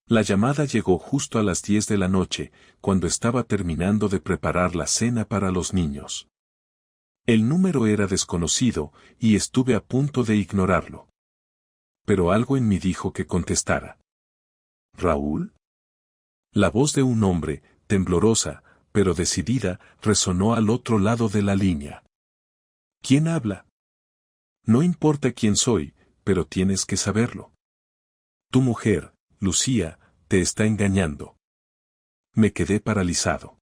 La llamada llegó justo a las 10 de la noche, cuando estaba terminando de preparar la cena para los niños. El número era desconocido, y estuve a punto de ignorarlo. Pero algo en mí dijo que contestara. ¿Raúl? La voz de un hombre, temblorosa, pero decidida, resonó al otro lado de la línea. ¿Quién habla? No importa quién soy, pero tienes que saberlo. Tu mujer, Lucía, te está engañando. Me quedé paralizado.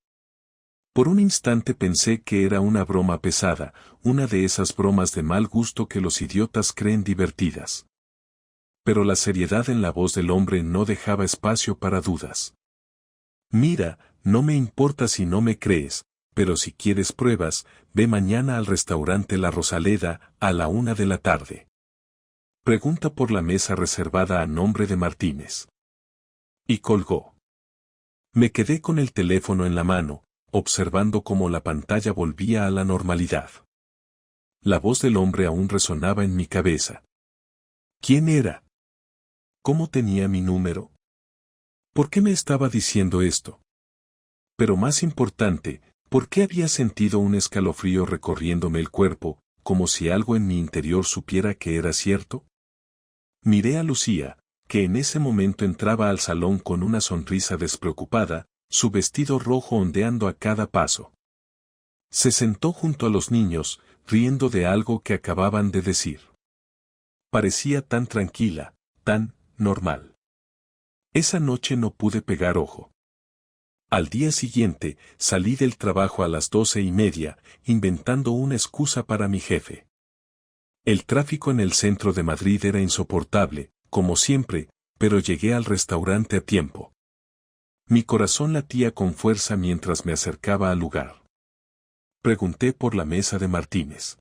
Por un instante pensé que era una broma pesada, una de esas bromas de mal gusto que los idiotas creen divertidas. Pero la seriedad en la voz del hombre no dejaba espacio para dudas. Mira, no me importa si no me crees, pero si quieres pruebas, ve mañana al restaurante La Rosaleda, a la 1 de la tarde. Pregunta por la mesa reservada a nombre de Martínez. Y colgó. Me quedé con el teléfono en la mano, observando cómo la pantalla volvía a la normalidad. La voz del hombre aún resonaba en mi cabeza. ¿Quién era? ¿Cómo tenía mi número? ¿Por qué me estaba diciendo esto? Pero más importante, ¿por qué había sentido un escalofrío recorriéndome el cuerpo, como si algo en mi interior supiera que era cierto? Miré a Lucía, que en ese momento entraba al salón con una sonrisa despreocupada, su vestido rojo ondeando a cada paso. Se sentó junto a los niños, riendo de algo que acababan de decir. Parecía tan tranquila, tan normal. Esa noche no pude pegar ojo. Al día siguiente, salí del trabajo a las 12:30, inventando una excusa para mi jefe. El tráfico en el centro de Madrid era insoportable, como siempre, pero llegué al restaurante a tiempo. Mi corazón latía con fuerza mientras me acercaba al lugar. Pregunté por la mesa de Martínez.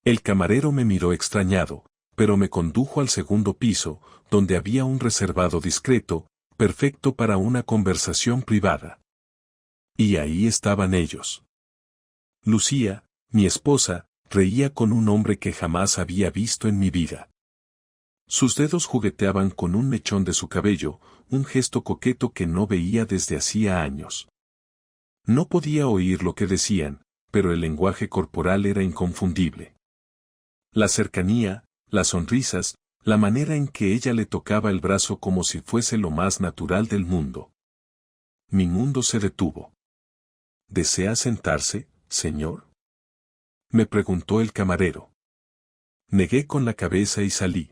El camarero me miró extrañado, pero me condujo al segundo piso, donde había un reservado discreto, perfecto para una conversación privada. Y ahí estaban ellos. Lucía, mi esposa, reía con un hombre que jamás había visto en mi vida. Sus dedos jugueteaban con un mechón de su cabello, un gesto coqueto que no veía desde hacía años. No podía oír lo que decían, pero el lenguaje corporal era inconfundible. La cercanía, las sonrisas, la manera en que ella le tocaba el brazo como si fuese lo más natural del mundo. Mi mundo se detuvo. ¿Desea sentarse, señor?, me preguntó el camarero. Negué con la cabeza y salí.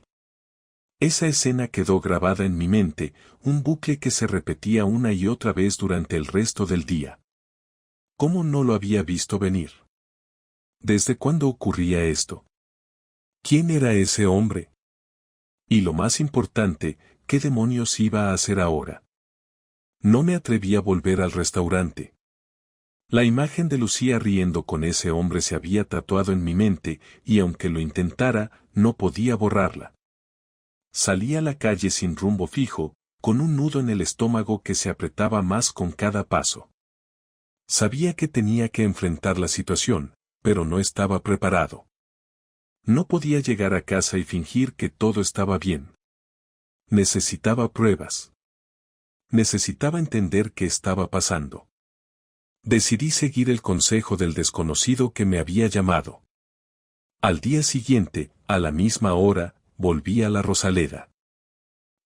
Esa escena quedó grabada en mi mente, un bucle que se repetía una y otra vez durante el resto del día. ¿Cómo no lo había visto venir? ¿Desde cuándo ocurría esto? ¿Quién era ese hombre? Y lo más importante, ¿qué demonios iba a hacer ahora? No me atreví a volver al restaurante. La imagen de Lucía riendo con ese hombre se había tatuado en mi mente, y aunque lo intentara, no podía borrarla. Salí a la calle sin rumbo fijo, con un nudo en el estómago que se apretaba más con cada paso. Sabía que tenía que enfrentar la situación, pero no estaba preparado. No podía llegar a casa y fingir que todo estaba bien. Necesitaba pruebas. Necesitaba entender qué estaba pasando. Decidí seguir el consejo del desconocido que me había llamado. Al día siguiente, a la misma hora, volví a La Rosaleda.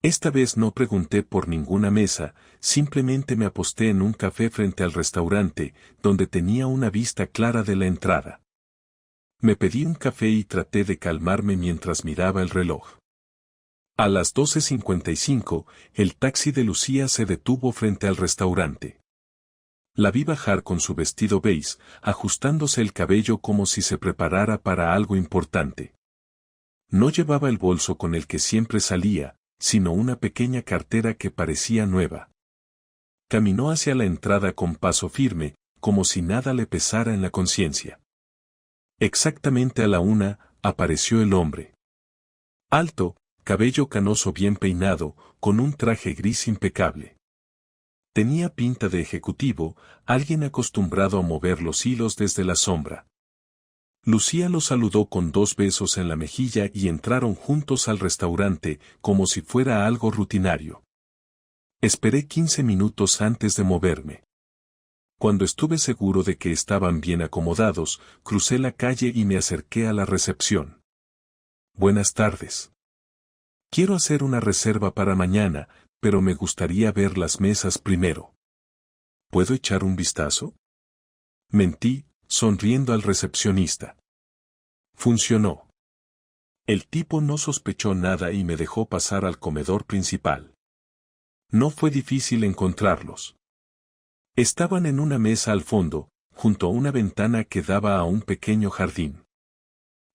Esta vez no pregunté por ninguna mesa, simplemente me aposté en un café frente al restaurante, donde tenía una vista clara de la entrada. Me pedí un café y traté de calmarme mientras miraba el reloj. A las 12:55, el taxi de Lucía se detuvo frente al restaurante. La vi bajar con su vestido beige, ajustándose el cabello como si se preparara para algo importante. No llevaba el bolso con el que siempre salía, sino una pequeña cartera que parecía nueva. Caminó hacia la entrada con paso firme, como si nada le pesara en la conciencia. Exactamente a la 1, apareció el hombre. Alto, cabello canoso bien peinado, con un traje gris impecable. Tenía pinta de ejecutivo, alguien acostumbrado a mover los hilos desde la sombra. Lucía lo saludó con 2 besos en la mejilla y entraron juntos al restaurante, como si fuera algo rutinario. Esperé 15 minutos antes de moverme. Cuando estuve seguro de que estaban bien acomodados, crucé la calle y me acerqué a la recepción. Buenas tardes. Quiero hacer una reserva para mañana, pero me gustaría ver las mesas primero. ¿Puedo echar un vistazo? Mentí, sonriendo al recepcionista. Funcionó. El tipo no sospechó nada y me dejó pasar al comedor principal. No fue difícil encontrarlos. Estaban en una mesa al fondo, junto a una ventana que daba a un pequeño jardín.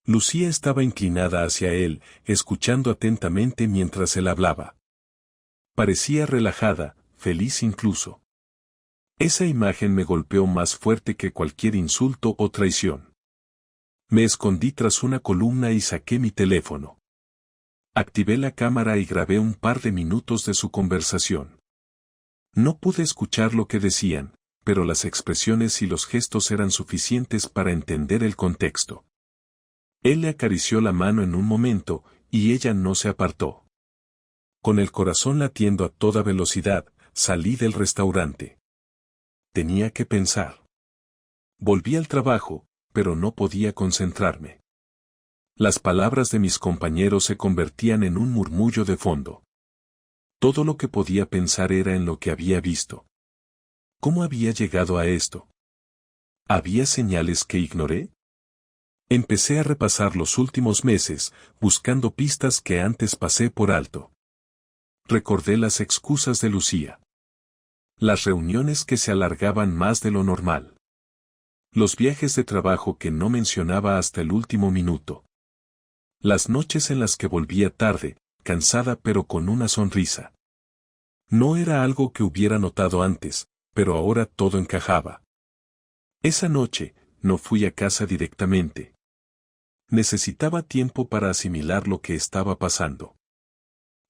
Lucía estaba inclinada hacia él, escuchando atentamente mientras él hablaba. Parecía relajada, feliz incluso. Esa imagen me golpeó más fuerte que cualquier insulto o traición. Me escondí tras una columna y saqué mi teléfono. Activé la cámara y grabé un par de minutos de su conversación. No pude escuchar lo que decían, pero las expresiones y los gestos eran suficientes para entender el contexto. Él le acarició la mano en un momento, y ella no se apartó. Con el corazón latiendo a toda velocidad, salí del restaurante. Tenía que pensar. Volví al trabajo, pero no podía concentrarme. Las palabras de mis compañeros se convertían en un murmullo de fondo. Todo lo que podía pensar era en lo que había visto. ¿Cómo había llegado a esto? ¿Había señales que ignoré? Empecé a repasar los últimos meses, buscando pistas que antes pasé por alto. Recordé las excusas de Lucía. Las reuniones que se alargaban más de lo normal. Los viajes de trabajo que no mencionaba hasta el último minuto. Las noches en las que volvía tarde, cansada pero con una sonrisa. No era algo que hubiera notado antes, pero ahora todo encajaba. Esa noche, no fui a casa directamente. Necesitaba tiempo para asimilar lo que estaba pasando.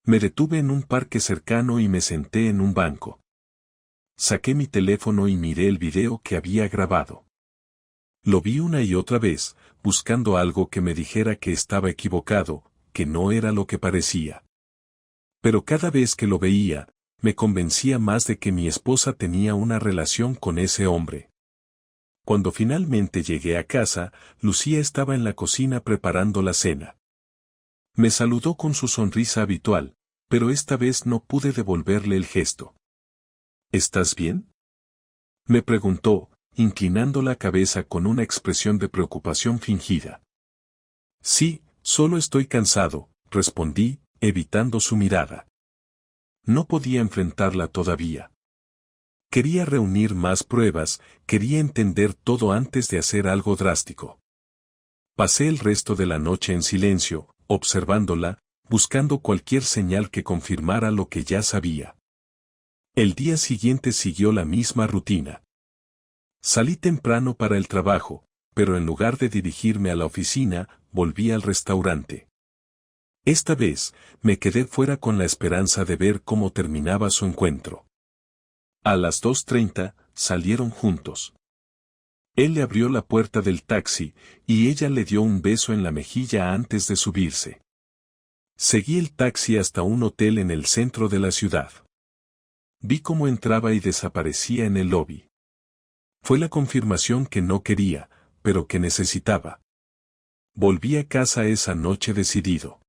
Me detuve en un parque cercano y me senté en un banco. Saqué mi teléfono y miré el video que había grabado. Lo vi una y otra vez, buscando algo que me dijera que estaba equivocado, que no era lo que parecía. Pero cada vez que lo veía, me convencía más de que mi esposa tenía una relación con ese hombre. Cuando finalmente llegué a casa, Lucía estaba en la cocina preparando la cena. Me saludó con su sonrisa habitual, pero esta vez no pude devolverle el gesto. ¿Estás bien?, me preguntó, inclinando la cabeza con una expresión de preocupación fingida. Sí, solo estoy cansado, respondí, evitando su mirada. No podía enfrentarla todavía. Quería reunir más pruebas, quería entender todo antes de hacer algo drástico. Pasé el resto de la noche en silencio, observándola, buscando cualquier señal que confirmara lo que ya sabía. El día siguiente siguió la misma rutina. Salí temprano para el trabajo, pero en lugar de dirigirme a la oficina, volví al restaurante. Esta vez, me quedé fuera con la esperanza de ver cómo terminaba su encuentro. A las 2:30, salieron juntos. Él le abrió la puerta del taxi, y ella le dio un beso en la mejilla antes de subirse. Seguí el taxi hasta un hotel en el centro de la ciudad. Vi cómo entraba y desaparecía en el lobby. Fue la confirmación que no quería, pero que necesitaba. Volví a casa esa noche decidido.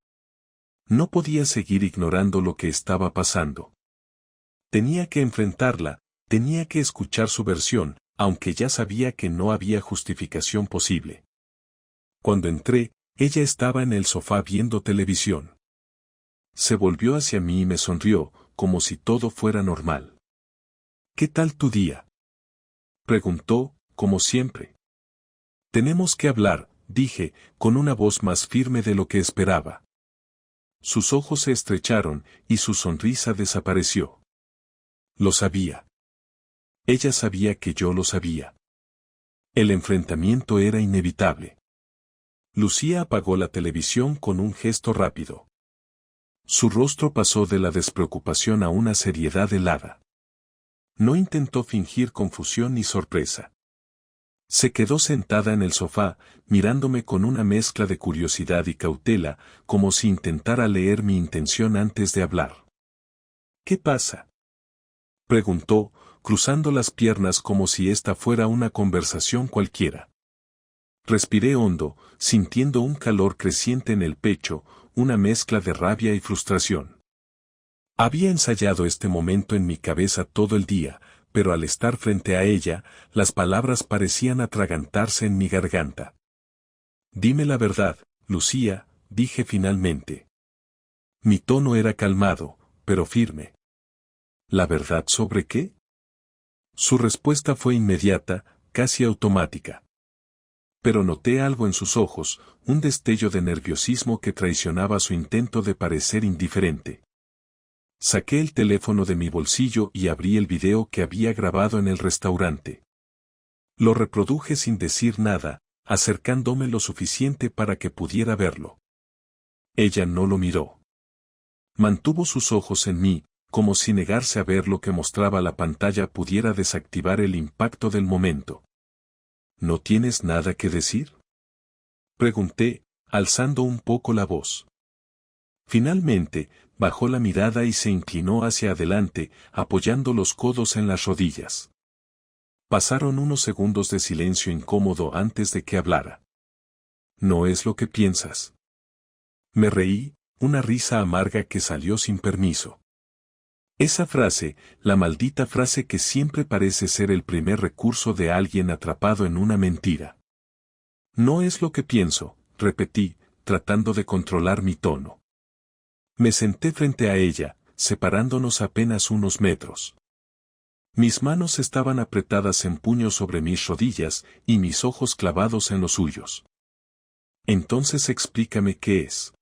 No podía seguir ignorando lo que estaba pasando. Tenía que enfrentarla, tenía que escuchar su versión, aunque ya sabía que no había justificación posible. Cuando entré, ella estaba en el sofá viendo televisión. Se volvió hacia mí y me sonrió, como si todo fuera normal. ¿Qué tal tu día?, preguntó, como siempre. Tenemos que hablar, dije, con una voz más firme de lo que esperaba. Sus ojos se estrecharon, y su sonrisa desapareció. Lo sabía. Ella sabía que yo lo sabía. El enfrentamiento era inevitable. Lucía apagó la televisión con un gesto rápido. Su rostro pasó de la despreocupación a una seriedad helada. No intentó fingir confusión ni sorpresa. Se quedó sentada en el sofá, mirándome con una mezcla de curiosidad y cautela, como si intentara leer mi intención antes de hablar. ¿Qué pasa?, Preguntó, cruzando las piernas como si esta fuera una conversación cualquiera. Respiré hondo, sintiendo un calor creciente en el pecho, una mezcla de rabia y frustración. Había ensayado este momento en mi cabeza todo el día, pero al estar frente a ella, las palabras parecían atragantarse en mi garganta. Dime la verdad, Lucía, dije finalmente. Mi tono era calmado, pero firme. ¿La verdad sobre qué? Su respuesta fue inmediata, casi automática. Pero noté algo en sus ojos, un destello de nerviosismo que traicionaba su intento de parecer indiferente. Saqué el teléfono de mi bolsillo y abrí el video que había grabado en el restaurante. Lo reproduje sin decir nada, acercándome lo suficiente para que pudiera verlo. Ella no lo miró. Mantuvo sus ojos en mí, como si negarse a ver lo que mostraba la pantalla pudiera desactivar el impacto del momento. ¿No tienes nada que decir? Pregunté, alzando un poco la voz. Finalmente, bajó la mirada y se inclinó hacia adelante, apoyando los codos en las rodillas. Pasaron unos segundos de silencio incómodo antes de que hablara. ¿No es lo que piensas? Me reí, una risa amarga que salió sin permiso. Esa frase, la maldita frase que siempre parece ser el primer recurso de alguien atrapado en una mentira. No es lo que pienso, repetí, tratando de controlar mi tono. Me senté frente a ella, separándonos apenas unos metros. Mis manos estaban apretadas en puños sobre mis rodillas y mis ojos clavados en los suyos. Entonces explícame qué es.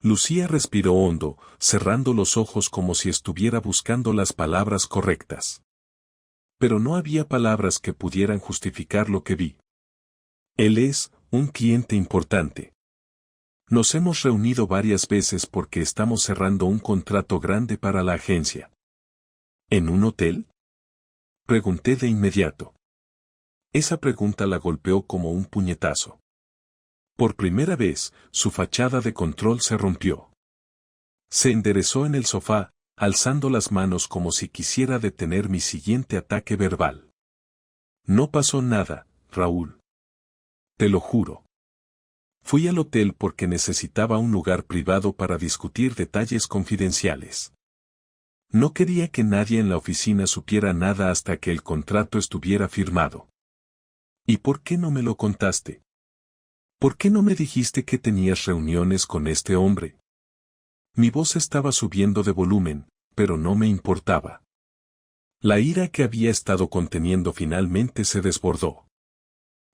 Lucía respiró hondo, cerrando los ojos como si estuviera buscando las palabras correctas. Pero no había palabras que pudieran justificar lo que vi. Él es un cliente importante. Nos hemos reunido varias veces porque estamos cerrando un contrato grande para la agencia. ¿En un hotel? Pregunté de inmediato. Esa pregunta la golpeó como un puñetazo. Por primera vez, su fachada de control se rompió. Se enderezó en el sofá, alzando las manos como si quisiera detener mi siguiente ataque verbal. No pasó nada, Raúl. Te lo juro. Fui al hotel porque necesitaba un lugar privado para discutir detalles confidenciales. No quería que nadie en la oficina supiera nada hasta que el contrato estuviera firmado. ¿Y por qué no me lo contaste? ¿Por qué no me dijiste que tenías reuniones con este hombre? Mi voz estaba subiendo de volumen, pero no me importaba. La ira que había estado conteniendo finalmente se desbordó.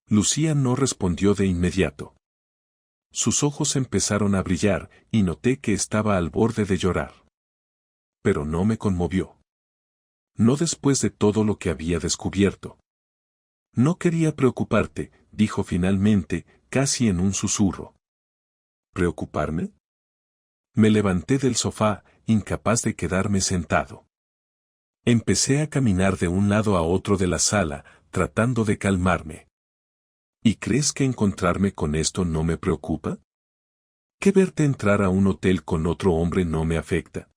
Lucía no respondió de inmediato. Sus ojos empezaron a brillar y noté que estaba al borde de llorar. Pero no me conmovió. No después de todo lo que había descubierto. No quería preocuparte, dijo finalmente, casi en un susurro. ¿Preocuparme? Me levanté del sofá, incapaz de quedarme sentado. Empecé a caminar de un lado a otro de la sala, tratando de calmarme. ¿Y crees que encontrarme con esto no me preocupa? ¿Que verte entrar a un hotel con otro hombre no me afecta?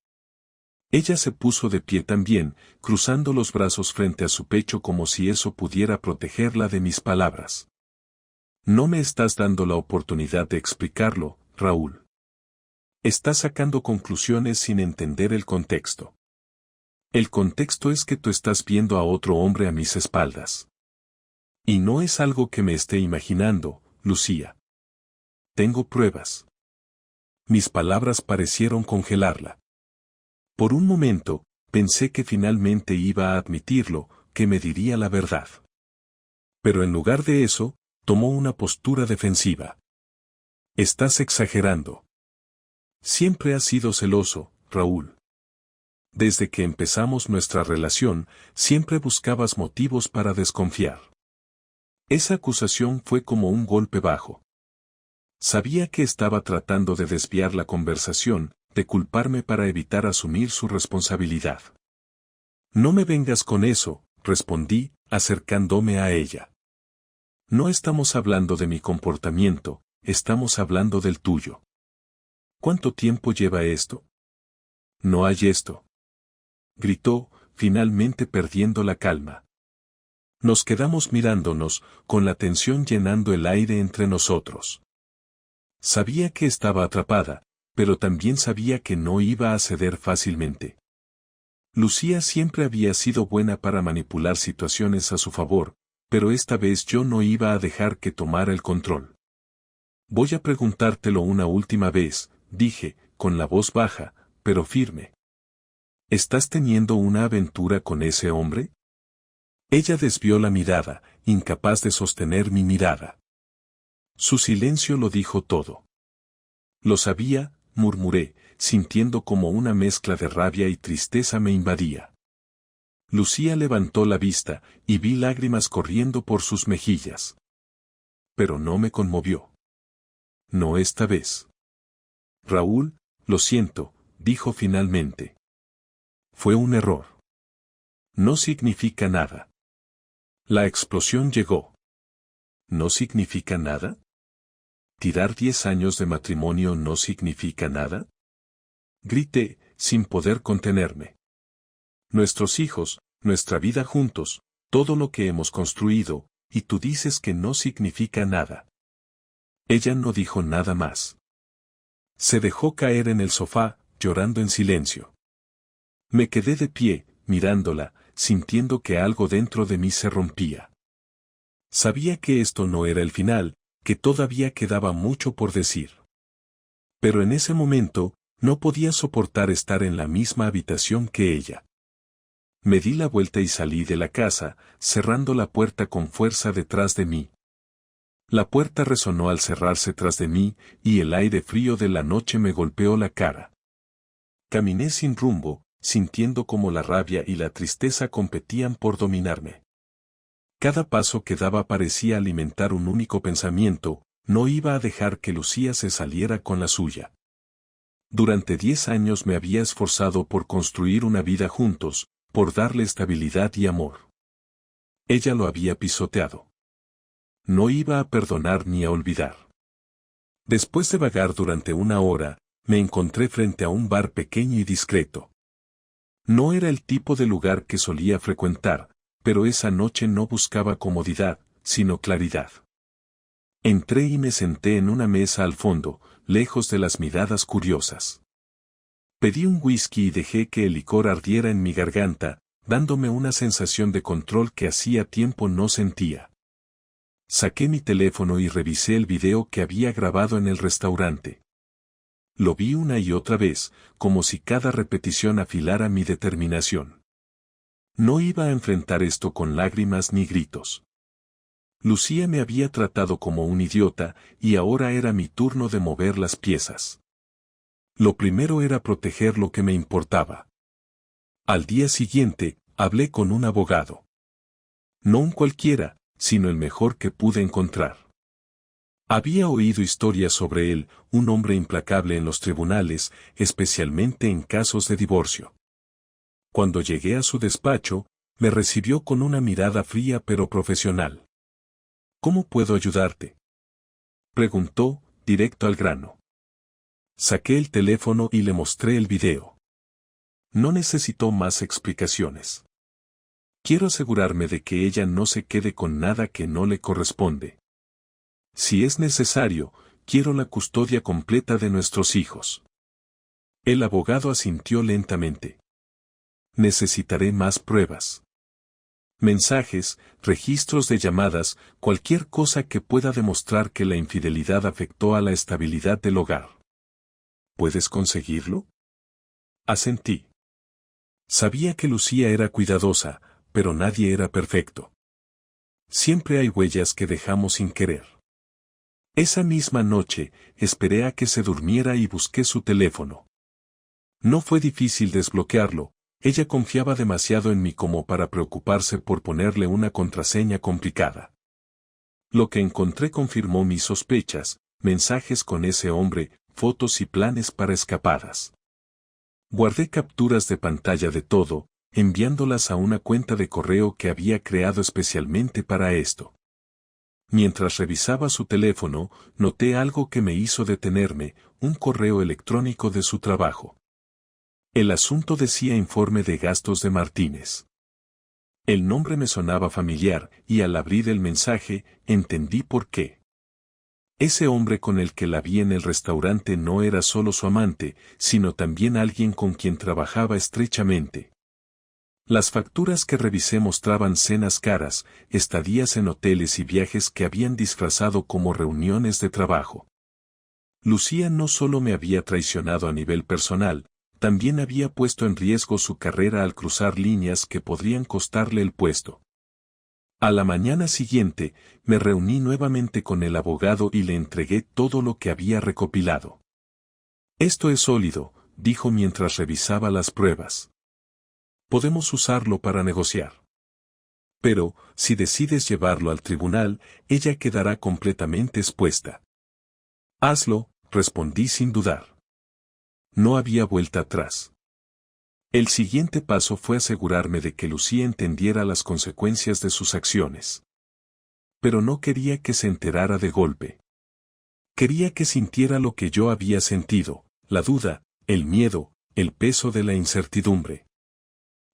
Ella se puso de pie también, cruzando los brazos frente a su pecho como si eso pudiera protegerla de mis palabras. No me estás dando la oportunidad de explicarlo, Raúl. Estás sacando conclusiones sin entender el contexto. El contexto es que tú estás viendo a otro hombre a mis espaldas. Y no es algo que me esté imaginando, Lucía. Tengo pruebas. Mis palabras parecieron congelarla. Por un momento, pensé que finalmente iba a admitirlo, que me diría la verdad. Pero en lugar de eso, tomó una postura defensiva. Estás exagerando. Siempre has sido celoso, Raúl. Desde que empezamos nuestra relación, siempre buscabas motivos para desconfiar. Esa acusación fue como un golpe bajo. Sabía que estaba tratando de desviar la conversación, de culparme para evitar asumir su responsabilidad. No me vengas con eso, respondí, acercándome a ella. No estamos hablando de mi comportamiento, estamos hablando del tuyo. ¿Cuánto tiempo lleva esto? No hay esto. Gritó, finalmente perdiendo la calma. Nos quedamos mirándonos, con la tensión llenando el aire entre nosotros. Sabía que estaba atrapada, pero también sabía que no iba a ceder fácilmente. Lucía siempre había sido buena para manipular situaciones a su favor, pero esta vez yo no iba a dejar que tomara el control. Voy a preguntártelo una última vez, dije, con la voz baja, pero firme. ¿Estás teniendo una aventura con ese hombre? Ella desvió la mirada, incapaz de sostener mi mirada. Su silencio lo dijo todo. Lo sabía, murmuré, sintiendo como una mezcla de rabia y tristeza me invadía. Lucía levantó la vista, y vi lágrimas corriendo por sus mejillas. Pero no me conmovió. No esta vez. Raúl, lo siento, dijo finalmente. Fue un error. No significa nada. La explosión llegó. ¿No significa nada? ¿Tirar 10 años de matrimonio no significa nada? Grité, sin poder contenerme. Nuestros hijos, nuestra vida juntos, todo lo que hemos construido, y tú dices que no significa nada. Ella no dijo nada más. Se dejó caer en el sofá, llorando en silencio. Me quedé de pie, mirándola, sintiendo que algo dentro de mí se rompía. Sabía que esto no era el final, que todavía quedaba mucho por decir. Pero en ese momento, no podía soportar estar en la misma habitación que ella. Me di la vuelta y salí de la casa, cerrando la puerta con fuerza detrás de mí. La puerta resonó al cerrarse tras de mí, y el aire frío de la noche me golpeó la cara. Caminé sin rumbo, sintiendo como la rabia y la tristeza competían por dominarme. Cada paso que daba parecía alimentar un único pensamiento: no iba a dejar que Lucía se saliera con la suya. Durante 10 años me había esforzado por construir una vida juntos, por darle estabilidad y amor. Ella lo había pisoteado. No iba a perdonar ni a olvidar. Después de vagar durante una hora, me encontré frente a un bar pequeño y discreto. No era el tipo de lugar que solía frecuentar, pero esa noche no buscaba comodidad, sino claridad. Entré y me senté en una mesa al fondo, lejos de las miradas curiosas. Pedí un whisky y dejé que el licor ardiera en mi garganta, dándome una sensación de control que hacía tiempo no sentía. Saqué mi teléfono y revisé el video que había grabado en el restaurante. Lo vi una y otra vez, como si cada repetición afilara mi determinación. No iba a enfrentar esto con lágrimas ni gritos. Lucía me había tratado como un idiota, y ahora era mi turno de mover las piezas. Lo primero era proteger lo que me importaba. Al día siguiente, hablé con un abogado. No un cualquiera, sino el mejor que pude encontrar. Había oído historias sobre él, un hombre implacable en los tribunales, especialmente en casos de divorcio. Cuando llegué a su despacho, me recibió con una mirada fría pero profesional. ¿Cómo puedo ayudarte?, preguntó, directo al grano. Saqué el teléfono y le mostré el video. No necesitó más explicaciones. Quiero asegurarme de que ella no se quede con nada que no le corresponde. Si es necesario, quiero la custodia completa de nuestros hijos. El abogado asintió lentamente. Necesitaré más pruebas. Mensajes, registros de llamadas, cualquier cosa que pueda demostrar que la infidelidad afectó a la estabilidad del hogar. ¿Puedes conseguirlo?, asentí. Sabía que Lucía era cuidadosa, pero nadie era perfecto. Siempre hay huellas que dejamos sin querer. Esa misma noche, esperé a que se durmiera y busqué su teléfono. No fue difícil desbloquearlo, ella confiaba demasiado en mí como para preocuparse por ponerle una contraseña complicada. Lo que encontré confirmó mis sospechas: mensajes con ese hombre, fotos y planes para escapadas. Guardé capturas de pantalla de todo, enviándolas a una cuenta de correo que había creado especialmente para esto. Mientras revisaba su teléfono, noté algo que me hizo detenerme: un correo electrónico de su trabajo. El asunto decía informe de gastos de Martínez. El nombre me sonaba familiar, y al abrir el mensaje, entendí por qué. Ese hombre con el que la vi en el restaurante no era solo su amante, sino también alguien con quien trabajaba estrechamente. Las facturas que revisé mostraban cenas caras, estadías en hoteles y viajes que habían disfrazado como reuniones de trabajo. Lucía no solo me había traicionado a nivel personal, también había puesto en riesgo su carrera al cruzar líneas que podrían costarle el puesto. A la mañana siguiente, me reuní nuevamente con el abogado y le entregué todo lo que había recopilado. Esto es sólido, dijo mientras revisaba las pruebas. Podemos usarlo para negociar. Pero, si decides llevarlo al tribunal, ella quedará completamente expuesta. Hazlo, respondí sin dudar. No había vuelta atrás. El siguiente paso fue asegurarme de que Lucía entendiera las consecuencias de sus acciones. Pero no quería que se enterara de golpe. Quería que sintiera lo que yo había sentido, la duda, el miedo, el peso de la incertidumbre.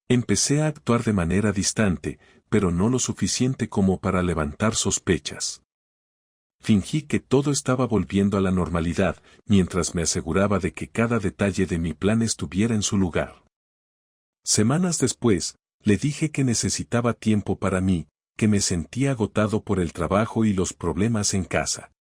Empecé a actuar de manera distante, pero no lo suficiente como para levantar sospechas. Fingí que todo estaba volviendo a la normalidad, mientras me aseguraba de que cada detalle de mi plan estuviera en su lugar. Semanas después, le dije que necesitaba tiempo para mí, que me sentía agotado por el trabajo y los problemas en casa.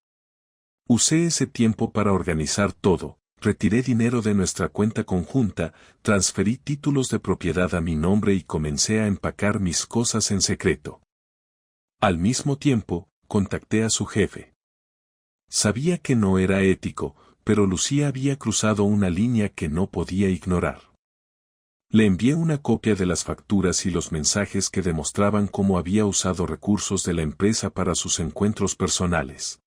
Usé ese tiempo para organizar todo, retiré dinero de nuestra cuenta conjunta, transferí títulos de propiedad a mi nombre y comencé a empacar mis cosas en secreto. Al mismo tiempo, contacté a su jefe. Sabía que no era ético, pero Lucía había cruzado una línea que no podía ignorar. Le envié una copia de las facturas y los mensajes que demostraban cómo había usado recursos de la empresa para sus encuentros personales.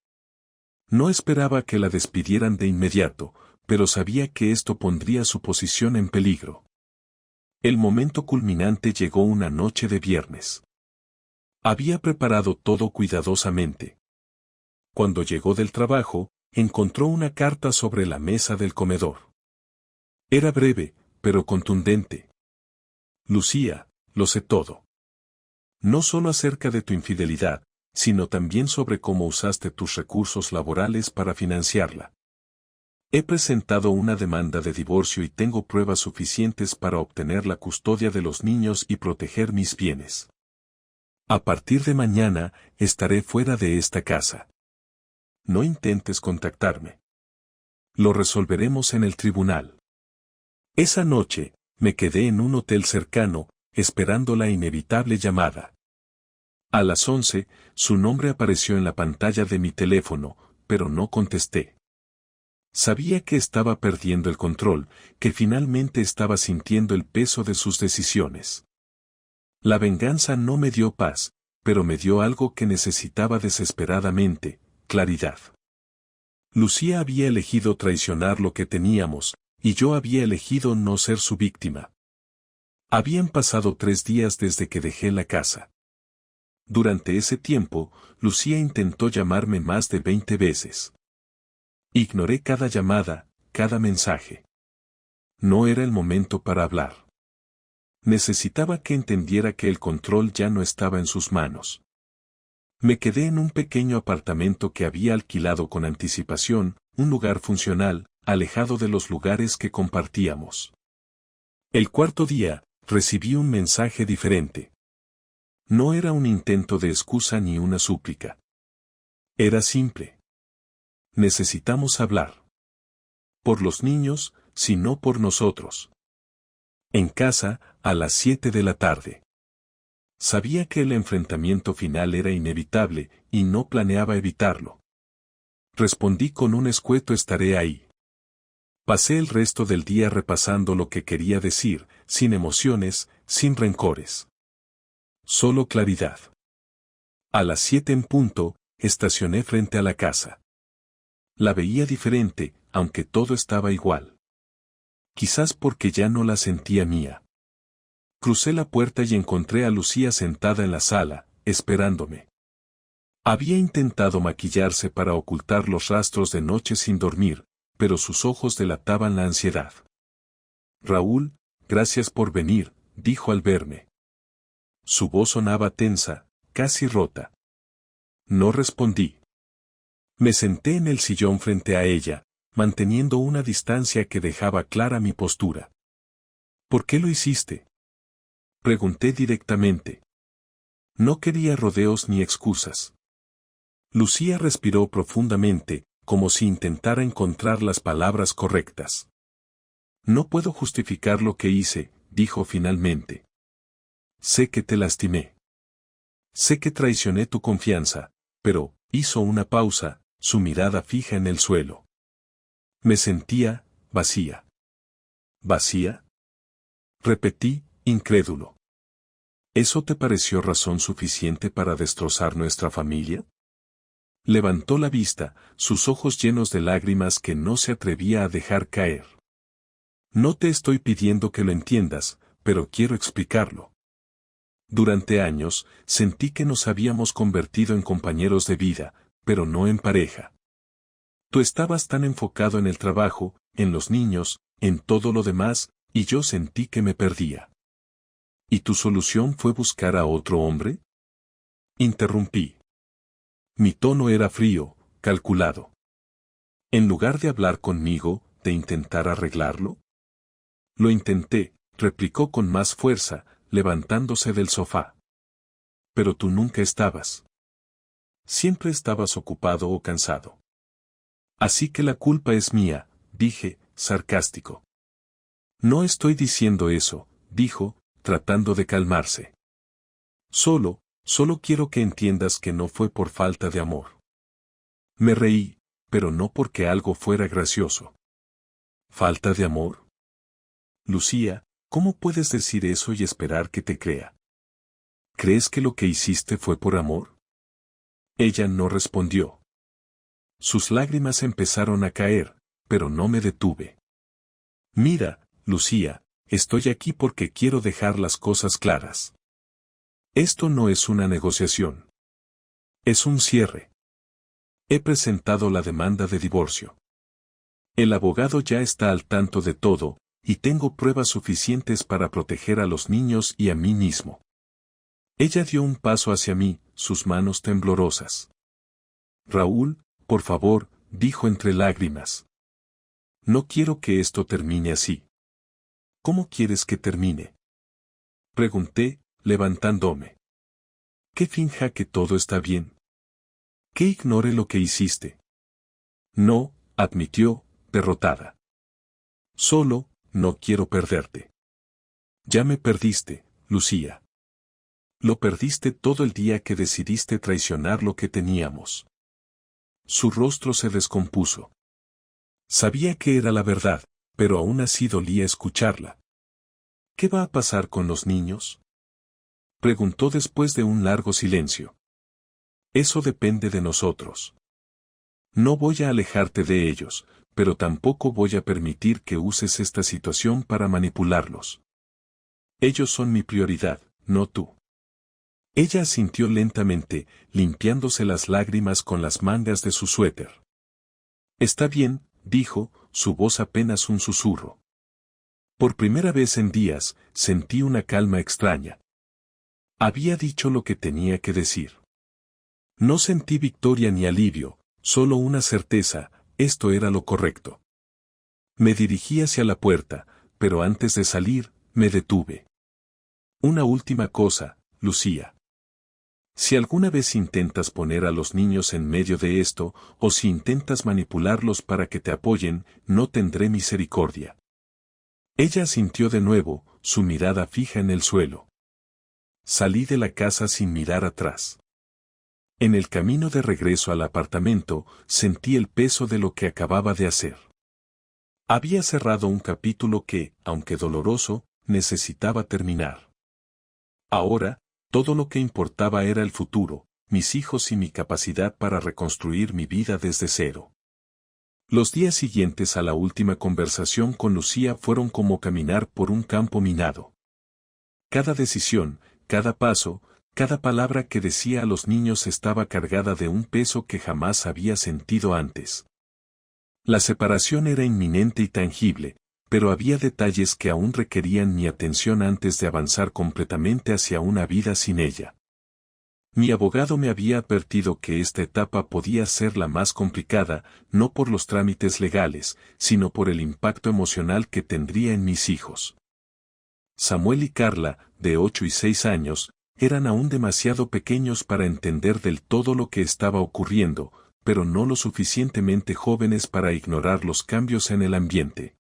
No esperaba que la despidieran de inmediato, pero sabía que esto pondría su posición en peligro. El momento culminante llegó una noche de viernes. Había preparado todo cuidadosamente. Cuando llegó del trabajo, encontró una carta sobre la mesa del comedor. Era breve, pero contundente. Lucía, lo sé todo. No solo acerca de tu infidelidad, sino también sobre cómo usaste tus recursos laborales para financiarla. He presentado una demanda de divorcio y tengo pruebas suficientes para obtener la custodia de los niños y proteger mis bienes. A partir de mañana, estaré fuera de esta casa. No intentes contactarme. Lo resolveremos en el tribunal. Esa noche, me quedé en un hotel cercano, esperando la inevitable llamada. A las 11, su nombre apareció en la pantalla de mi teléfono, pero no contesté. Sabía que estaba perdiendo el control, que finalmente estaba sintiendo el peso de sus decisiones. La venganza no me dio paz, pero me dio algo que necesitaba desesperadamente: claridad. Lucía había elegido traicionar lo que teníamos, y yo había elegido no ser su víctima. Habían pasado 3 días desde que dejé la casa. Durante ese tiempo, Lucía intentó llamarme más de 20 veces. Ignoré cada llamada, cada mensaje. No era el momento para hablar. Necesitaba que entendiera que el control ya no estaba en sus manos. Me quedé en un pequeño apartamento que había alquilado con anticipación, un lugar funcional, alejado de los lugares que compartíamos. El cuarto día, recibí un mensaje diferente. No era un intento de excusa ni una súplica. Era simple. Necesitamos hablar. Por los niños, si no por nosotros. En casa, a las 7 de la tarde. Sabía que el enfrentamiento final era inevitable, y no planeaba evitarlo. Respondí con un escueto: estaré ahí. Pasé el resto del día repasando lo que quería decir, sin emociones, sin rencores. Solo claridad. A las 7 en punto, estacioné frente a la casa. La veía diferente, aunque todo estaba igual. Quizás porque ya no la sentía mía. Crucé la puerta y encontré a Lucía sentada en la sala, esperándome. Había intentado maquillarse para ocultar los rastros de noche sin dormir, pero sus ojos delataban la ansiedad. Raúl, gracias por venir, dijo al verme. Su voz sonaba tensa, casi rota. No respondí. Me senté en el sillón frente a ella, manteniendo una distancia que dejaba clara mi postura. ¿Por qué lo hiciste? Pregunté directamente. No quería rodeos ni excusas. Lucía respiró profundamente, como si intentara encontrar las palabras correctas. No puedo justificar lo que hice, dijo finalmente. Sé que te lastimé. Sé que traicioné tu confianza, pero, hizo una pausa, su mirada fija en el suelo. Me sentía vacía. ¿Vacía? Repetí, incrédulo. ¿Eso te pareció razón suficiente para destrozar nuestra familia? Levantó la vista, sus ojos llenos de lágrimas que no se atrevía a dejar caer. No te estoy pidiendo que lo entiendas, pero quiero explicarlo. Durante años, sentí que nos habíamos convertido en compañeros de vida, pero no en pareja. Tú estabas tan enfocado en el trabajo, en los niños, en todo lo demás, y yo sentí que me perdía. ¿Y tu solución fue buscar a otro hombre? Interrumpí. Mi tono era frío, calculado. En lugar de hablar conmigo, de intentar arreglarlo. Lo intenté, replicó con más fuerza, levantándose del sofá. Pero tú nunca estabas. Siempre estabas ocupado o cansado. Así que la culpa es mía, dije, sarcástico. No estoy diciendo eso, dijo, tratando de calmarse. Solo quiero que entiendas que no fue por falta de amor. Me reí, pero no porque algo fuera gracioso. ¿Falta de amor? Lucía, ¿cómo puedes decir eso y esperar que te crea? ¿Crees que lo que hiciste fue por amor? Ella no respondió. Sus lágrimas empezaron a caer, pero no me detuve. Mira, Lucía, estoy aquí porque quiero dejar las cosas claras. Esto no es una negociación. Es un cierre. He presentado la demanda de divorcio. El abogado ya está al tanto de todo, y tengo pruebas suficientes para proteger a los niños y a mí mismo. Ella dio un paso hacia mí, sus manos temblorosas. Raúl, por favor, dijo entre lágrimas. No quiero que esto termine así. ¿Cómo quieres que termine? Pregunté, levantándome. ¿Que finja que todo está bien? ¿Que ignore lo que hiciste? No, admitió, derrotada. Solo, no quiero perderte. Ya me perdiste, Lucía. Lo perdiste todo el día que decidiste traicionar lo que teníamos. Su rostro se descompuso. Sabía que era la verdad, pero aún así dolía escucharla. ¿Qué va a pasar con los niños? Preguntó después de un largo silencio. Eso depende de nosotros. No voy a alejarte de ellos, pero tampoco voy a permitir que uses esta situación para manipularlos. Ellos son mi prioridad, no tú. Ella asintió lentamente, limpiándose las lágrimas con las mangas de su suéter. Está bien, dijo, su voz apenas un susurro. Por primera vez en días, sentí una calma extraña. Había dicho lo que tenía que decir. No sentí victoria ni alivio, solo una certeza, esto era lo correcto. Me dirigí hacia la puerta, pero antes de salir, me detuve. Una última cosa, Lucía. Si alguna vez intentas poner a los niños en medio de esto, o si intentas manipularlos para que te apoyen, no tendré misericordia. Ella asintió de nuevo, su mirada fija en el suelo. Salí de la casa sin mirar atrás. En el camino de regreso al apartamento, sentí el peso de lo que acababa de hacer. Había cerrado un capítulo que, aunque doloroso, necesitaba terminar. Ahora, todo lo que importaba era el futuro, mis hijos y mi capacidad para reconstruir mi vida desde cero. Los días siguientes a la última conversación con Lucía fueron como caminar por un campo minado. Cada decisión, cada paso, cada palabra que decía a los niños estaba cargada de un peso que jamás había sentido antes. La separación era inminente y tangible, pero había detalles que aún requerían mi atención antes de avanzar completamente hacia una vida sin ella. Mi abogado me había advertido que esta etapa podía ser la más complicada, no por los trámites legales, sino por el impacto emocional que tendría en mis hijos. Samuel y Carla, de 8 y 6 años, eran aún demasiado pequeños para entender del todo lo que estaba ocurriendo, pero no lo suficientemente jóvenes para ignorar los cambios en el ambiente.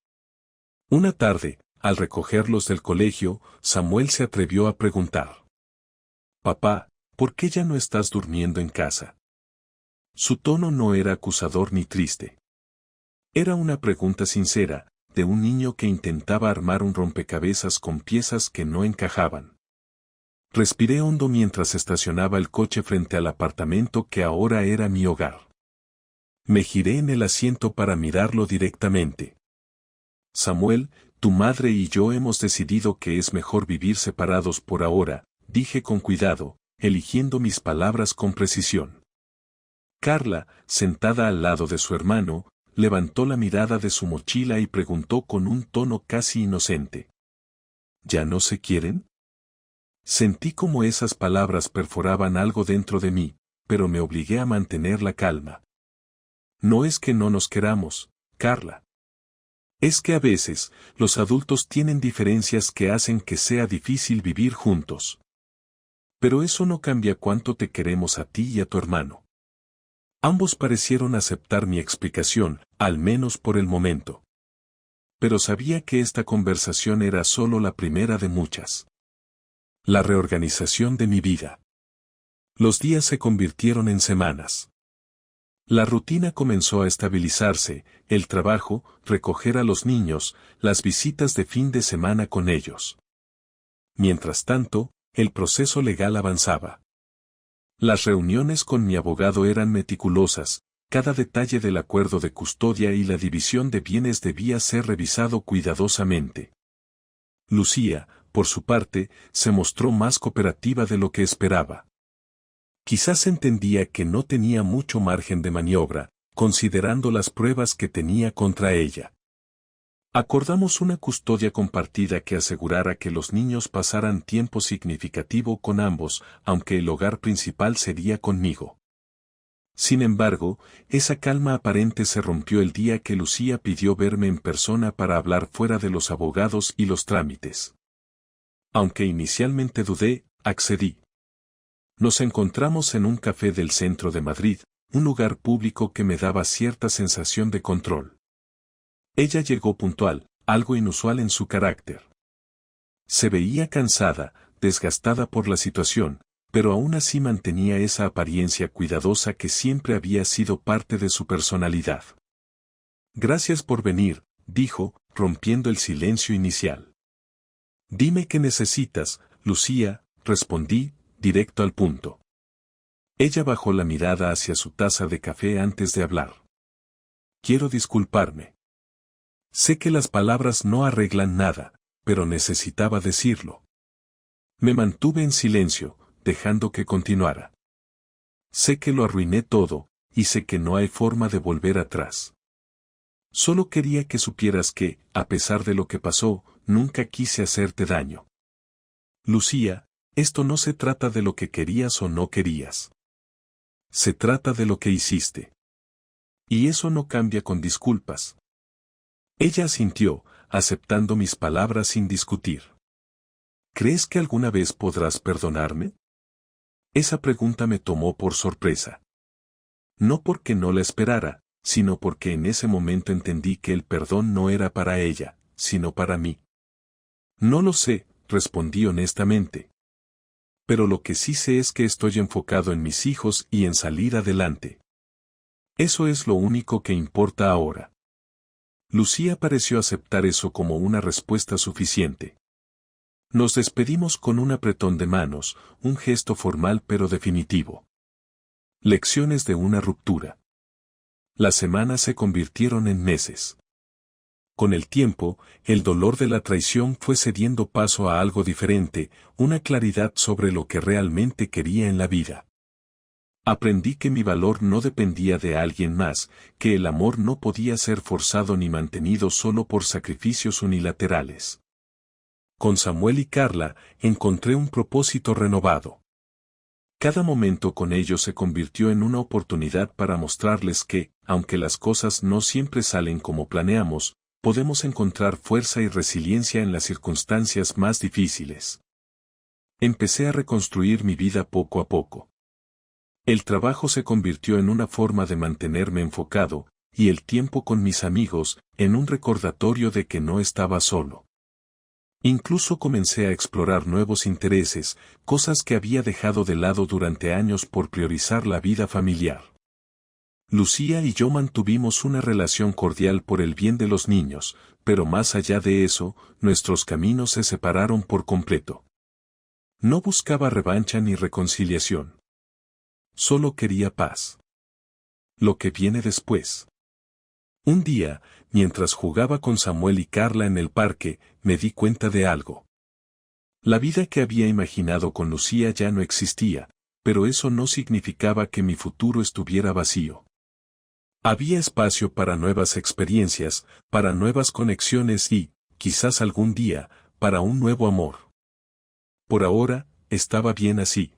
Una tarde, al recogerlos del colegio, Samuel se atrevió a preguntar: «Papá, ¿por qué ya no estás durmiendo en casa?». Su tono no era acusador ni triste. Era una pregunta sincera, de un niño que intentaba armar un rompecabezas con piezas que no encajaban. Respiré hondo mientras estacionaba el coche frente al apartamento que ahora era mi hogar. Me giré en el asiento para mirarlo directamente. «Samuel, tu madre y yo hemos decidido que es mejor vivir separados por ahora», dije con cuidado, eligiendo mis palabras con precisión. Carla, sentada al lado de su hermano, levantó la mirada de su mochila y preguntó con un tono casi inocente: «¿Ya no se quieren?». Sentí como esas palabras perforaban algo dentro de mí, pero me obligué a mantener la calma. «No es que no nos queramos, Carla. Es que a veces, los adultos tienen diferencias que hacen que sea difícil vivir juntos. Pero eso no cambia cuánto te queremos a ti y a tu hermano». Ambos parecieron aceptar mi explicación, al menos por el momento. Pero sabía que esta conversación era solo la primera de muchas. La reorganización de mi vida. Los días se convirtieron en semanas. La rutina comenzó a estabilizarse, el trabajo, recoger a los niños, las visitas de fin de semana con ellos. Mientras tanto, el proceso legal avanzaba. Las reuniones con mi abogado eran meticulosas, cada detalle del acuerdo de custodia y la división de bienes debía ser revisado cuidadosamente. Lucía, por su parte, se mostró más cooperativa de lo que esperaba. Quizás entendía que no tenía mucho margen de maniobra, considerando las pruebas que tenía contra ella. Acordamos una custodia compartida que asegurara que los niños pasaran tiempo significativo con ambos, aunque el hogar principal sería conmigo. Sin embargo, esa calma aparente se rompió el día que Lucía pidió verme en persona para hablar fuera de los abogados y los trámites. Aunque inicialmente dudé, accedí. Nos encontramos en un café del centro de Madrid, un lugar público que me daba cierta sensación de control. Ella llegó puntual, algo inusual en su carácter. Se veía cansada, desgastada por la situación, pero aún así mantenía esa apariencia cuidadosa que siempre había sido parte de su personalidad. «Gracias por venir», dijo, rompiendo el silencio inicial. «Dime qué necesitas, Lucía», respondí, directo al punto. Ella bajó la mirada hacia su taza de café antes de hablar. «Quiero disculparme. Sé que las palabras no arreglan nada, pero necesitaba decirlo». Me mantuve en silencio, dejando que continuara. «Sé que lo arruiné todo, y sé que no hay forma de volver atrás. Solo quería que supieras que, a pesar de lo que pasó, nunca quise hacerte daño. Lucía, esto no se trata de lo que querías o no querías. Se trata de lo que hiciste. Y eso no cambia con disculpas». Ella asintió, aceptando mis palabras sin discutir. «¿Crees que alguna vez podrás perdonarme?». Esa pregunta me tomó por sorpresa. No porque no la esperara, sino porque en ese momento entendí que el perdón no era para ella, sino para mí. «No lo sé», respondí honestamente. «Pero lo que sí sé es que estoy enfocado en mis hijos y en salir adelante. Eso es lo único que importa ahora». Lucía pareció aceptar eso como una respuesta suficiente. Nos despedimos con un apretón de manos, un gesto formal pero definitivo. Lecciones de una ruptura. Las semanas se convirtieron en meses. Con el tiempo, el dolor de la traición fue cediendo paso a algo diferente, una claridad sobre lo que realmente quería en la vida. Aprendí que mi valor no dependía de alguien más, que el amor no podía ser forzado ni mantenido solo por sacrificios unilaterales. Con Samuel y Carla, encontré un propósito renovado. Cada momento con ellos se convirtió en una oportunidad para mostrarles que, aunque las cosas no siempre salen como planeamos, podemos encontrar fuerza y resiliencia en las circunstancias más difíciles. Empecé a reconstruir mi vida poco a poco. El trabajo se convirtió en una forma de mantenerme enfocado, y el tiempo con mis amigos, en un recordatorio de que no estaba solo. Incluso comencé a explorar nuevos intereses, cosas que había dejado de lado durante años por priorizar la vida familiar. Lucía y yo mantuvimos una relación cordial por el bien de los niños, pero más allá de eso, nuestros caminos se separaron por completo. No buscaba revancha ni reconciliación. Solo quería paz. Lo que viene después. Un día, mientras jugaba con Samuel y Carla en el parque, me di cuenta de algo. La vida que había imaginado con Lucía ya no existía, pero eso no significaba que mi futuro estuviera vacío. Había espacio para nuevas experiencias, para nuevas conexiones y, quizás algún día, para un nuevo amor. Por ahora, estaba bien así.